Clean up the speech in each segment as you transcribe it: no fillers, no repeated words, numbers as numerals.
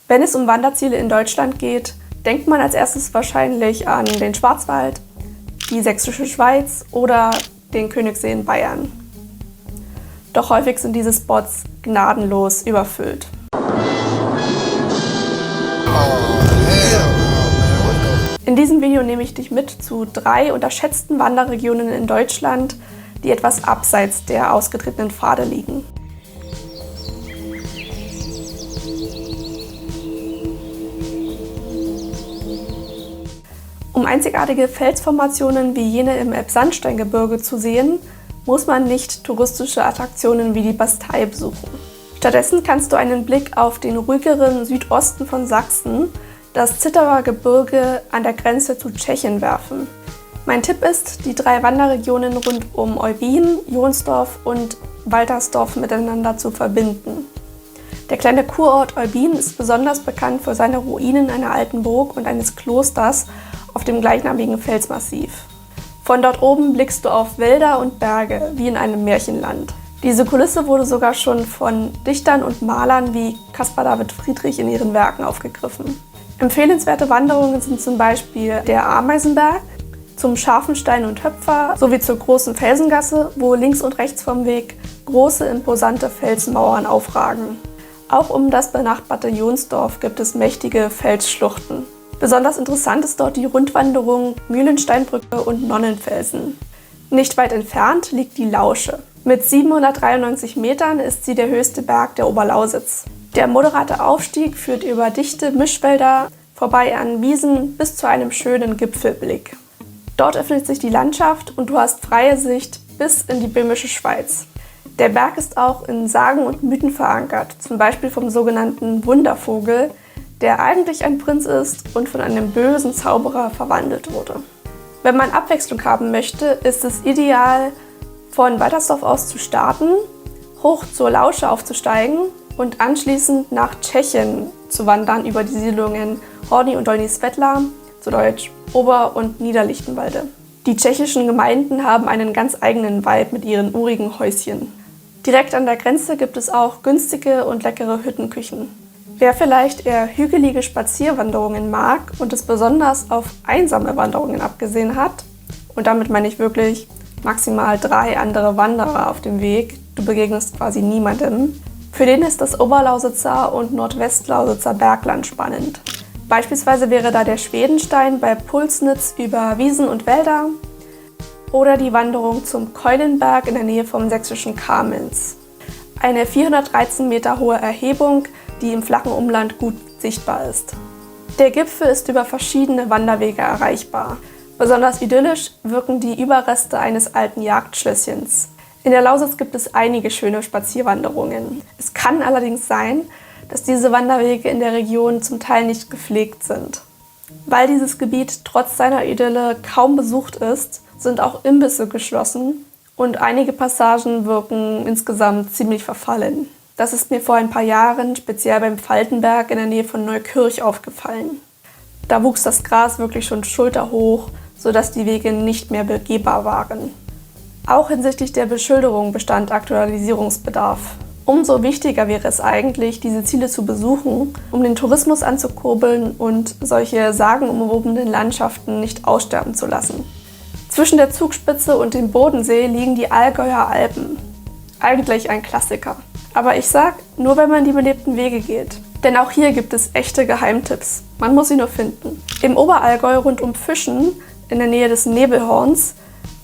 Wenn es um Wanderziele in Deutschland geht, denkt man als erstes wahrscheinlich an den Schwarzwald, die Sächsische Schweiz oder den Königssee in Bayern. Doch häufig sind diese Spots gnadenlos überfüllt. In diesem Video nehme ich dich mit zu 3 unterschätzten Wanderregionen in Deutschland, die etwas abseits der ausgetretenen Pfade liegen. Um einzigartige Felsformationen wie jene im Elbsandsteingebirge zu sehen, muss man nicht touristische Attraktionen wie die Bastei besuchen. Stattdessen kannst du einen Blick auf den ruhigeren Südosten von Sachsen, das Zitterer Gebirge an der Grenze zu Tschechien werfen. Mein Tipp ist, die 3 Wanderregionen rund um Eubin, Jonsdorf und Waltersdorf miteinander zu verbinden. Der kleine Kurort Eubin ist besonders bekannt für seine Ruinen einer alten Burg und eines Klosters auf dem gleichnamigen Felsmassiv. Von dort oben blickst du auf Wälder und Berge, wie in einem Märchenland. Diese Kulisse wurde sogar schon von Dichtern und Malern wie Caspar David Friedrich in ihren Werken aufgegriffen. Empfehlenswerte Wanderungen sind zum Beispiel der Ameisenberg, zum Scharfenstein und Höpfer sowie zur großen Felsengasse, wo links und rechts vom Weg große, imposante Felsmauern aufragen. Auch um das benachbarte Jonsdorf gibt es mächtige Felsschluchten. Besonders interessant ist dort die Rundwanderung Mühlensteinbrücke und Nonnenfelsen. Nicht weit entfernt liegt die Lausche. Mit 793 Metern ist sie der höchste Berg der Oberlausitz. Der moderate Aufstieg führt über dichte Mischwälder vorbei an Wiesen bis zu einem schönen Gipfelblick. Dort öffnet sich die Landschaft und du hast freie Sicht bis in die böhmische Schweiz. Der Berg ist auch in Sagen und Mythen verankert, zum Beispiel vom sogenannten Wundervogel, der eigentlich ein Prinz ist und von einem bösen Zauberer verwandelt wurde. Wenn man Abwechslung haben möchte, ist es ideal, von Waltersdorf aus zu starten, hoch zur Lausche aufzusteigen und anschließend nach Tschechien zu wandern über die Siedlungen Horní und Dolní Světla, zu Deutsch Ober- und Niederlichtenwalde. Die tschechischen Gemeinden haben einen ganz eigenen Vibe mit ihren urigen Häuschen. Direkt an der Grenze gibt es auch günstige und leckere Hüttenküchen. Wer vielleicht eher hügelige Spazierwanderungen mag und es besonders auf einsame Wanderungen abgesehen hat, und damit meine ich wirklich maximal 3 andere Wanderer auf dem Weg, du begegnest quasi niemandem, für den ist das Oberlausitzer und Nordwestlausitzer Bergland spannend. Beispielsweise wäre da der Schwedenstein bei Pulsnitz über Wiesen und Wälder oder die Wanderung zum Keulenberg in der Nähe vom sächsischen Kamenz. Eine 413 Meter hohe Erhebung, die im flachen Umland gut sichtbar ist. Der Gipfel ist über verschiedene Wanderwege erreichbar. Besonders idyllisch wirken die Überreste eines alten Jagdschlösschens. In der Lausitz gibt es einige schöne Spazierwanderungen. Es kann allerdings sein, dass diese Wanderwege in der Region zum Teil nicht gepflegt sind. Weil dieses Gebiet trotz seiner Idylle kaum besucht ist, sind auch Imbisse geschlossen und einige Passagen wirken insgesamt ziemlich verfallen. Das ist mir vor ein paar Jahren, speziell beim Faltenberg in der Nähe von Neukirch, aufgefallen. Da wuchs das Gras wirklich schon schulterhoch, sodass die Wege nicht mehr begehbar waren. Auch hinsichtlich der Beschilderung bestand Aktualisierungsbedarf. Umso wichtiger wäre es eigentlich, diese Ziele zu besuchen, um den Tourismus anzukurbeln und solche sagenumwobenen Landschaften nicht aussterben zu lassen. Zwischen der Zugspitze und dem Bodensee liegen die Allgäuer Alpen. Eigentlich ein Klassiker. Aber ich sag, nur wenn man die belebten Wege geht. Denn auch hier gibt es echte Geheimtipps. Man muss sie nur finden. Im Oberallgäu rund um Fischen, in der Nähe des Nebelhorns,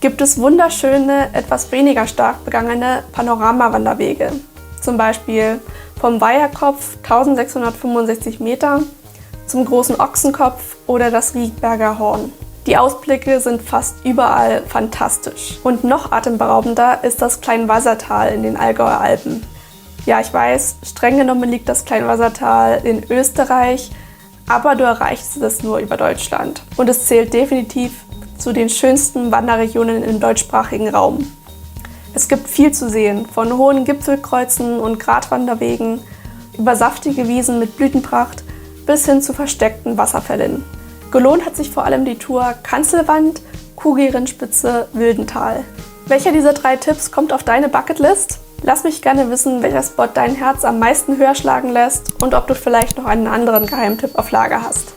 gibt es wunderschöne, etwas weniger stark begangene Panoramawanderwege. Zum Beispiel vom Weiherkopf 1665 Meter zum Großen Ochsenkopf oder das Riedberger Horn. Die Ausblicke sind fast überall fantastisch. Und noch atemberaubender ist das Kleinwassertal in den Allgäuer Alpen. Ja, ich weiß, streng genommen liegt das Kleinwassertal in Österreich, aber du erreichst es nur über Deutschland. Und es zählt definitiv zu den schönsten Wanderregionen im deutschsprachigen Raum. Es gibt viel zu sehen, von hohen Gipfelkreuzen und Gratwanderwegen über saftige Wiesen mit Blütenpracht bis hin zu versteckten Wasserfällen. Gelohnt hat sich vor allem die Tour Kanzelwand, Kuhgehrenspitze, Wildental. Welcher dieser 3 Tipps kommt auf deine Bucketlist? Lass mich gerne wissen, welcher Spot dein Herz am meisten höher schlagen lässt und ob du vielleicht noch einen anderen Geheimtipp auf Lager hast.